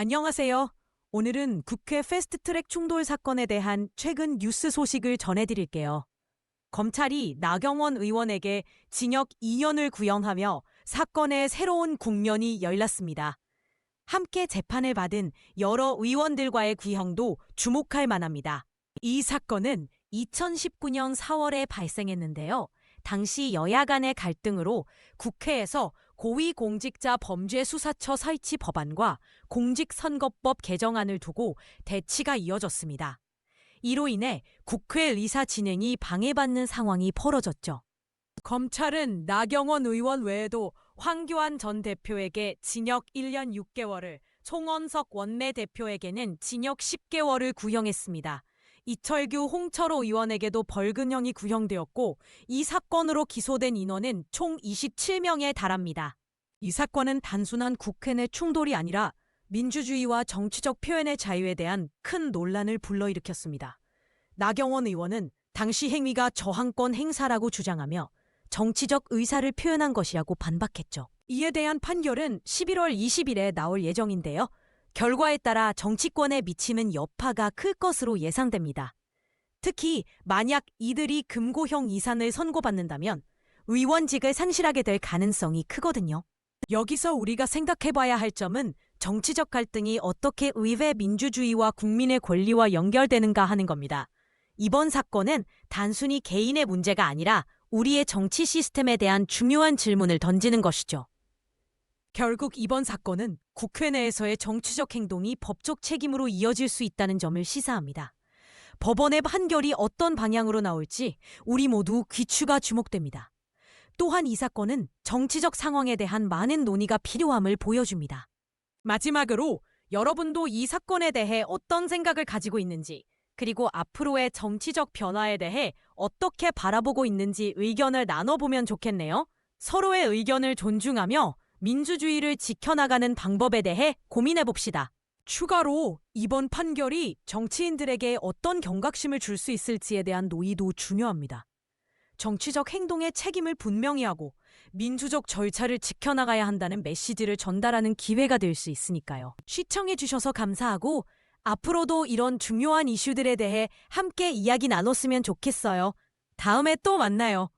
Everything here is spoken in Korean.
안녕하세요. 오늘은 국회 패스트트랙 충돌 사건에 대한 최근 뉴스 소식을 전해드릴게요. 검찰이 나경원 의원에게 징역 2년을 구형하며 사건의 새로운 국면이 열렸습니다. 함께 재판을 받은 여러 의원들과의 구형도 주목할 만합니다. 이 사건은 2019년 4월에 발생했는데요. 당시 여야 간의 갈등으로 국회에서 고위공직자범죄수사처 설치 법안과 공직선거법 개정안을 두고 대치가 이어졌습니다. 이로 인해 국회 의사 진행이 방해받는 상황이 벌어졌죠. 검찰은 나경원 의원 외에도 황교안 전 대표에게 징역 1년 6개월을, 송원석 원내대표에게는 징역 10개월을 구형했습니다. 이철규 홍철호 의원에게도 벌금형이 구형되었고 이 사건으로 기소된 인원은 총 27명에 달합니다. 이 사건은 단순한 국회 내 충돌이 아니라 민주주의와 정치적 표현의 자유에 대한 큰 논란을 불러일으켰습니다. 나경원 의원은 당시 행위가 저항권 행사라고 주장하며 정치적 의사를 표현한 것이라고 반박했죠. 이에 대한 판결은 11월 20일에 나올 예정인데요. 결과에 따라 정치권에 미치는 여파가 클 것으로 예상됩니다. 특히 만약 이들이 금고형 이산을 선고받는다면 의원직을 상실하게 될 가능성이 크거든요. 여기서 우리가 생각해봐야 할 점은 정치적 갈등이 어떻게 의회 민주주의와 국민의 권리와 연결되는가 하는 겁니다. 이번 사건은 단순히 개인의 문제가 아니라 우리의 정치 시스템에 대한 중요한 질문을 던지는 것이죠. 결국 이번 사건은 국회 내에서의 정치적 행동이 법적 책임으로 이어질 수 있다는 점을 시사합니다. 법원의 판결이 어떤 방향으로 나올지 우리 모두 귀추가 주목됩니다. 또한 이 사건은 정치적 상황에 대한 많은 논의가 필요함을 보여줍니다. 마지막으로 여러분도 이 사건에 대해 어떤 생각을 가지고 있는지, 그리고 앞으로의 정치적 변화에 대해 어떻게 바라보고 있는지 의견을 나눠보면 좋겠네요. 서로의 의견을 존중하며 민주주의를 지켜나가는 방법에 대해 고민해봅시다. 추가로 이번 판결이 정치인들에게 어떤 경각심을 줄 수 있을지에 대한 논의도 중요합니다. 정치적 행동의 책임을 분명히 하고 민주적 절차를 지켜나가야 한다는 메시지를 전달하는 기회가 될 수 있으니까요. 시청해주셔서 감사하고 앞으로도 이런 중요한 이슈들에 대해 함께 이야기 나눴으면 좋겠어요. 다음에 또 만나요.